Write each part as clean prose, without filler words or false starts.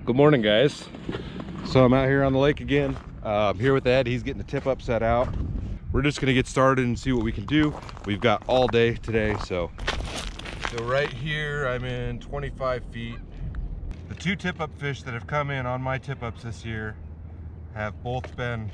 Good morning, guys. So I'm out here on the lake again. I'm here with Ed. He's getting the tip up set out. We're just gonna get started and see what we can do. We've got all day today, so right here I'm in 25 feet. The two tip up fish that have come in on my tip ups this year have both been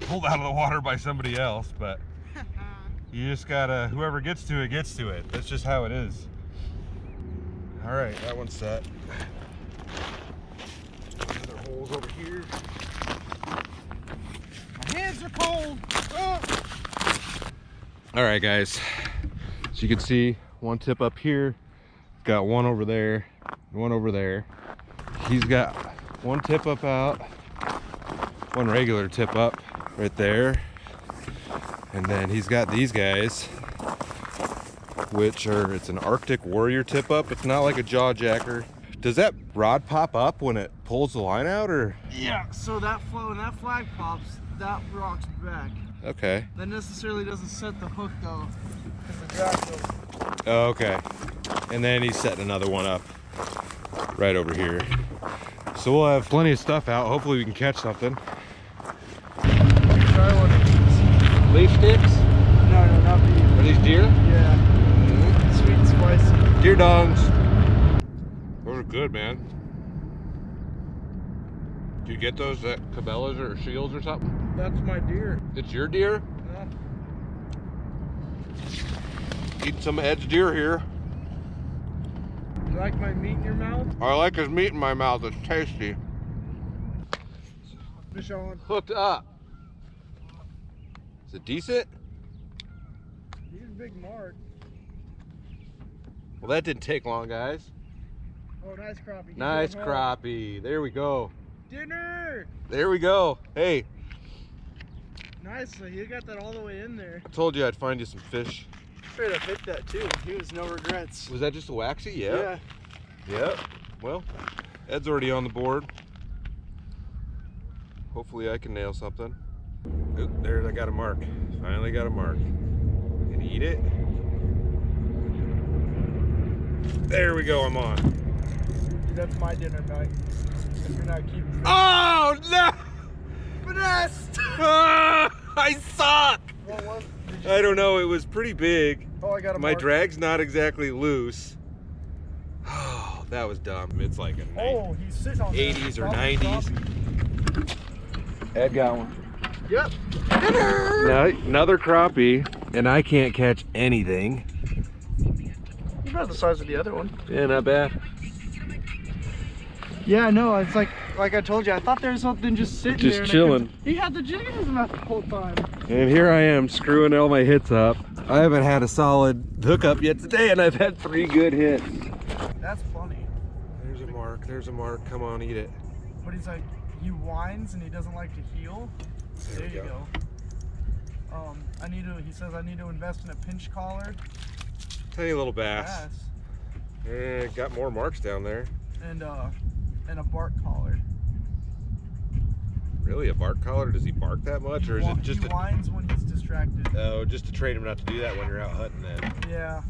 pulled out of the water by somebody else, but you just gotta, whoever gets to it gets to it. That's just how it is. All right, that one's set. Other holes over here. My hands are cold. Oh. All right, guys. So you can see one tip up here. Got one over there, one over there. He's got one tip up out, one regular tip up right there. And then he's got these guys, which are, it's an Arctic Warrior tip up. It's not like a jaw jacker. Does that rod pop up when it pulls the line out, or? Yeah, so that when that flag pops, that rocks back. Okay. That necessarily doesn't set the hook though, because the drag goes. Oh, okay. And then he's setting another one up right over here. So we'll have plenty of stuff out. Hopefully we can catch something. Try one of these. Leaf sticks? No, not beef. Are these deer? Yeah. Sweet and spicy. Deer dongs. Those are good, man. Do you get those at Cabela's or Shields or something? That's my deer. It's your deer? Yeah. Eating some Ed's deer here. You like my meat in your mouth? I like his meat in my mouth. It's tasty. Fish on. Hooked up. Is it decent? He's a big mark. Well, that didn't take long, guys. Oh, nice crappie. Nice crappie. There we go. Dinner! There we go. Hey, Nice, so you got that all the way in there. I told you I'd find you some fish. Straight up hit that too. He was no regrets. Was that just a waxy? Yeah. Yeah. Yep. Well, Ed's already on the board. Hopefully I can nail something. Oop, there, I got a mark. Finally got a mark. Gonna eat it. There we go, I'm on. That's my dinner night. If you're not keeping fish. Oh, no! Finessed! I suck! What was? I don't know, it was pretty big. Oh, I got a My mark. drag's not exactly loose. Oh, that was dumb. It's like a Oh, he's sitting on 80s or that. 90s. Ed got one. Yep. Now, another crappie, and I can't catch anything. You're about the size of the other one. Yeah, not bad. Yeah, no, it's like I told you, I thought there was something just sitting Just there. chilling. He had the jig in his mouth the whole time. And here I am screwing all my hits up. I haven't had a solid hookup yet today, and I've had 3 good hits. That's funny. There's a mark, there's a mark. Come on, eat it. But he's like, he whines and he doesn't like to heel. There you go. He says I need to invest in a pinch collar. Tiny little bass. Yes. Got more marks down there. And a bark collar. Really, a bark collar? Does he bark that much, or is it just he whines when he's distracted. Oh, just to train him not to do that when you're out hunting then? Yeah.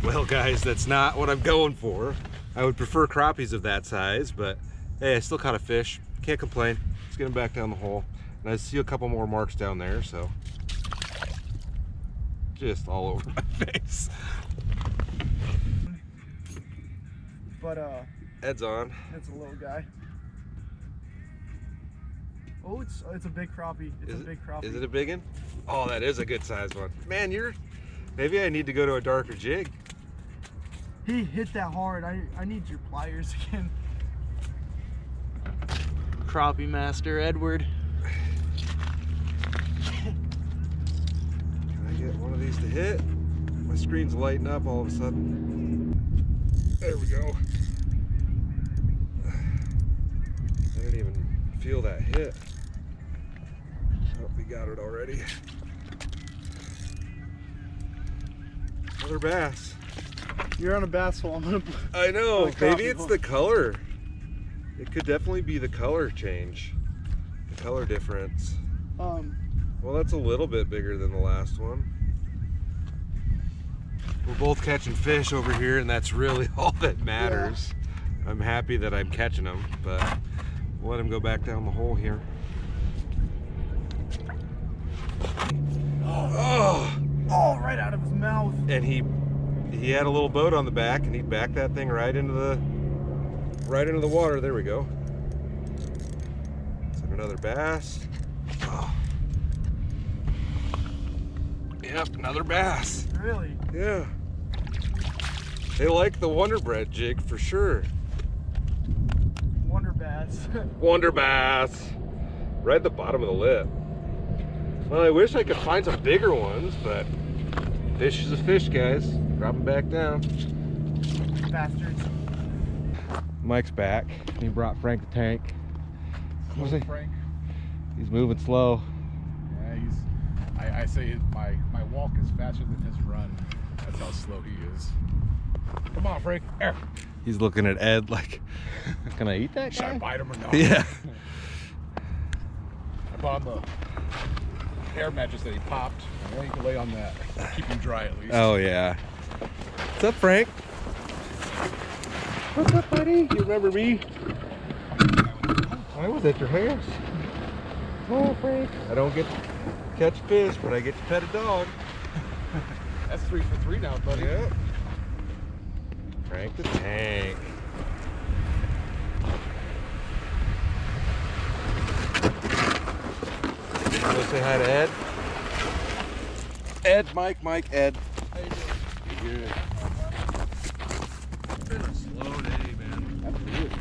Well, guys, that's not what I'm going for. I would prefer crappies of that size, but hey, I still caught a fish. Can't complain. Let's get him back down the hole. And I see a couple more marks down there, so just all over my face. But Ed's on. it's a little guy. Oh, it's a big crappie. It's a big crappie. Is it a big one? Oh, that is a good size one. Man, maybe I need to go to a darker jig. He hit that hard. I need your pliers again. Crappie master Edward. Can I get one of these to hit? My screen's lighting up all of a sudden. There we go. I didn't even feel that hit. Oh, we got it already. Another bass. You're on a bass hole. I know. Oh, Maybe it's the color. It could definitely be the color change. The color difference. Well, that's a little bit bigger than the last one. We're both catching fish over here, and that's really all that matters. I'm happy that I'm catching them, but we'll let him go back down the hole here. Oh, right out of his mouth. And he had a little boat on the back, and he backed that thing right into the water. There we go. Is that another bass? Oh. Yep, another bass. Really? Yeah. They like the Wonder Bread jig for sure. Wonder bass. Wonder bass. Right at the bottom of the lip. Well, I wish I could find some bigger ones, but fish is a fish, guys. Drop them back down. Bastards. Mike's back. He brought Frank the tank. What was he? Frank. He's moving slow. Yeah, I say my walk is faster than his run. That's how slow he is. Come on, Frank. There. He's looking at Ed like, can I eat that guy? Should I bite him or not? Yeah. I bought him the air mattress that he popped. I want you to lay on that. Keep him dry at least. Oh yeah. What's up, Frank? What's up, buddy? You remember me? I was at your house. Oh, Frank. I don't get to catch fish, but I get to pet a dog. That's 3 for 3 now, buddy. Yep. Frank the tank. Go say hi to Ed. Ed, Mike, Ed. How you doing? Good. It's been a slow day, man. Absolutely.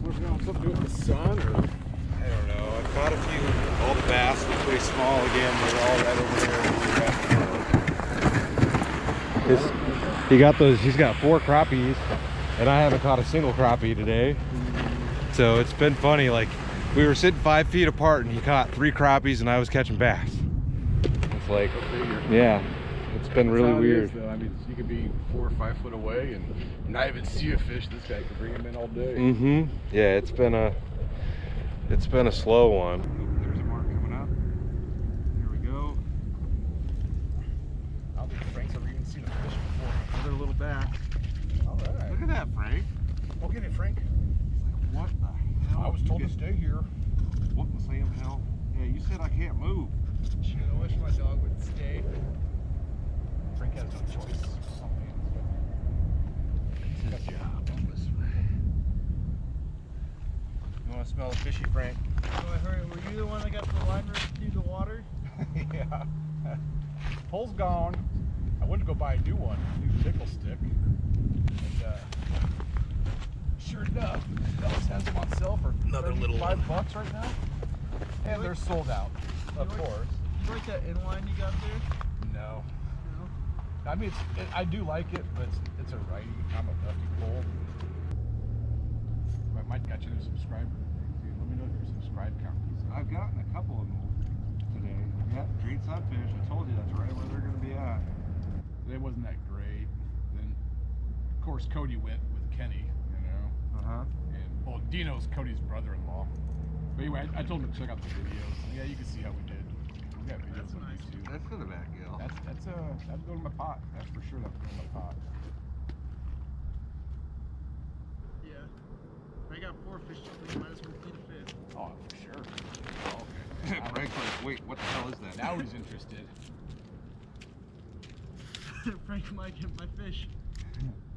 What's going on? Something to do with the sun, or? I don't know. I caught a few. All the bass were pretty small again. They're all right over there. He's got 4 crappies, and I haven't caught a single crappie today. So it's been funny. Like, we were sitting 5 feet apart, and he caught 3 crappies, and I was catching bass. It's like, yeah, it's been really weird. I mean, you could be 4 or 5 foot away and not even see a fish. This guy could bring him in all day. Mm-hmm. Yeah, it's been a slow one. There's a mark coming up. Here we go. I don't think Frank's ever even seen a fish before. Another little bass. All right. Look at that, Frank. Go get it, Frank. He's like, what the hell? I was told to stay here. What the same hell? Yeah, you said I can't move. Shit, I wish my dog would stay. Frank has no choice. Good job. You want to smell the fishy, Frank? Oh, I heard. Were you the one that got the line ripped through the water? Yeah. Pole's gone. I went to go buy a new one, a new tickle stick. And sure enough, Ellis has them on sale for Another little one. $5 right now. And they're sold out, of course. You like that inline you got there? No. No. I mean, I do like it, but it's a righty. I'm a lefty pole. Might got you a subscriber. Let me know if your subscribe count. I've gotten a couple of them today. Yeah, green sunfish. I told you that's right where they're going to be at. Today wasn't that great. Then, of course, Cody went with Kenny, you know. Uh-huh. And, well, Dino's Cody's brother-in-law. But anyway, I told him to check out the videos. Yeah, you can see how we did. We got videos on YouTube. That's for the back, Gil. That'd go to my pot. That's for sure. That would go to my pot. Yeah. I got 4 fish, so you might as well feed a 5th. Oh, for sure. Oh, okay. Frank's like, wait, what the hell is that? Now he's interested. Frank might get my fish.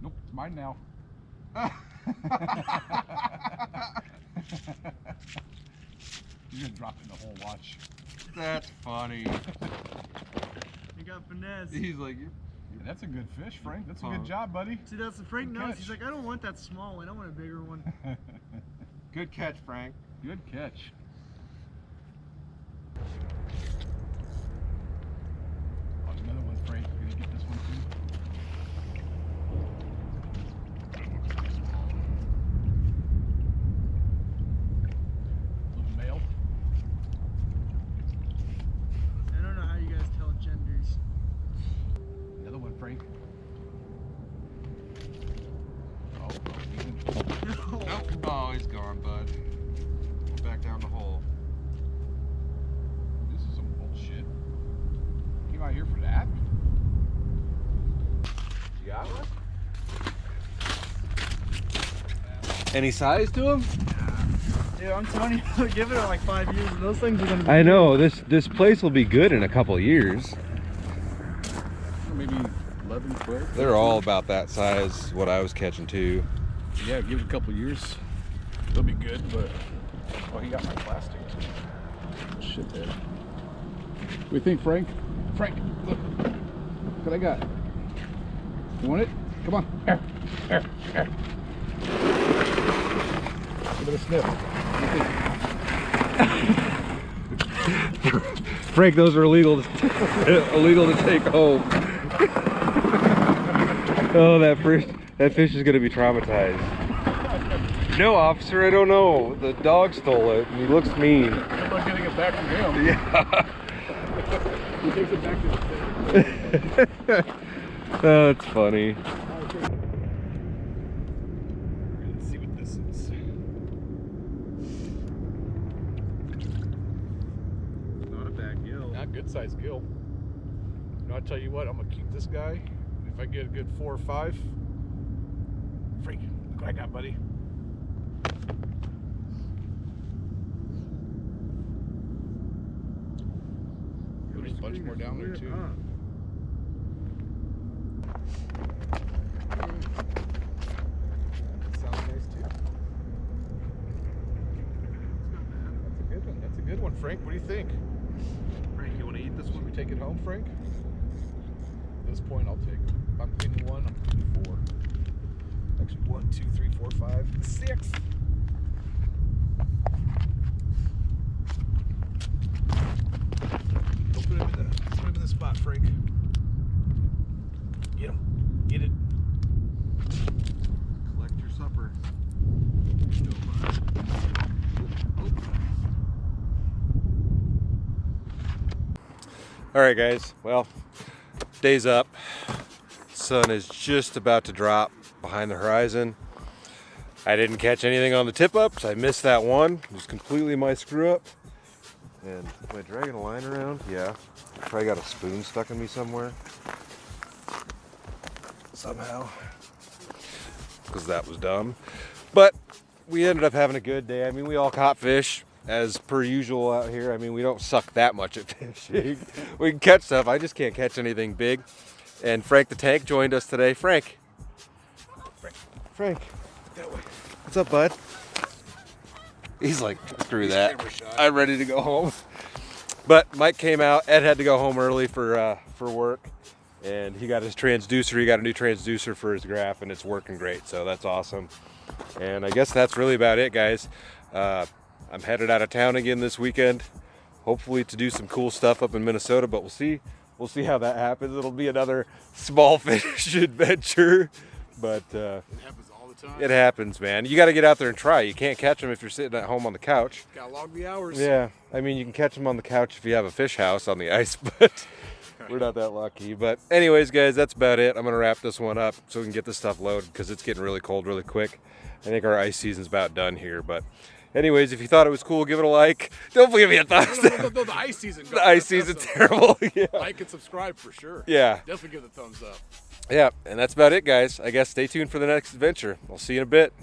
Nope, it's mine now. You're gonna drop it in the hole, watch. That's funny. You got finesse. He's like, Yeah, that's a good fish, Frank. That's a good job, buddy. See, that's the Frank Good knows. catch. He's like, I don't want that small one. I want a bigger one. good catch, Frank. Good catch. Oh, another one, Frank. You're gonna get this one too. Little male. I don't know how you guys tell genders. Another one, Frank. Oh, Nope. Oh, he's gone, bud. Back down the hole. this is some bullshit. Came out here for that? You got one? Any size to them? Dude, I'm telling you, give it like 5 years, and those things are gonna be. I know this place will be good in a couple of years. Maybe 11, 12. They're all about that size. What I was catching too. Yeah, give it a couple years. They'll be good, but oh, he got my plastic. Shit there. What do you think, Frank? Frank, look what I got. You want it? Come on. Here. Give it a sniff. What do you think? Frank, those are illegal to take home. Oh, that fish is gonna be traumatized. No, officer, I don't know. The dog stole it, and he looks mean. I'm not getting it back from him. Yeah. He takes it back to the state. Oh, it's funny. Let's see what this is. Not a bad gill. Not good sized gill. You know, I tell you what, I'm gonna keep this guy. If I get a good 4 or 5, Frank, look what I got, buddy. There's a bunch more down there too. Sounds nice too. That's a good one. That's a good one, Frank. What do you think? Frank, you want to eat this Should one? we take it home, Frank? At this point, I'll take. If I'm cleaning 1, I'm cleaning 4. Actually, 1, 2, 3, 4, 5, 6. Don't put him in the spot, Frank. Get him. Get it. Collect your supper. All right, guys. Well, day's up. Sun is just about to drop behind the horizon. I didn't catch anything on the tip-ups. I missed that one. It was completely my screw-up. And am I dragging a line around? Yeah. Probably got a spoon stuck in me somewhere. Somehow. Because that was dumb. But we ended up having a good day. I mean, we all caught fish as per usual out here. I mean, we don't suck that much at fishing. We can catch stuff. I just can't catch anything big. And Frank the Tank joined us today. Frank. What's up, bud? He's like, screw that. I'm ready to go home. But Mike came out. Ed had to go home early for work. And he got his transducer. He got a new transducer for his graph, and it's working great. So that's awesome. And I guess that's really about it, guys. I'm headed out of town again this weekend, hopefully to do some cool stuff up in Minnesota, but we'll see. We'll see how that happens. It'll be another small fish adventure, but It happens all the time. it happens, man. You got to get out there and try. You can't catch them if you're sitting at home on the couch. Gotta log the hours. Yeah, I mean, you can catch them on the couch if you have a fish house on the ice, but we're not that lucky. But anyways, guys, that's about it. I'm going to wrap this one up so we can get this stuff loaded because it's getting really cold really quick. I think our ice season's about done here, but anyways, if you thought it was cool, give it a like. Don't give me a thumbs down. No, the ice season. The ice season's terrible. Yeah. Like and subscribe for sure. Yeah. Definitely give it a thumbs up. Yeah, and that's about it, guys. I guess stay tuned for the next adventure. I'll see you in a bit.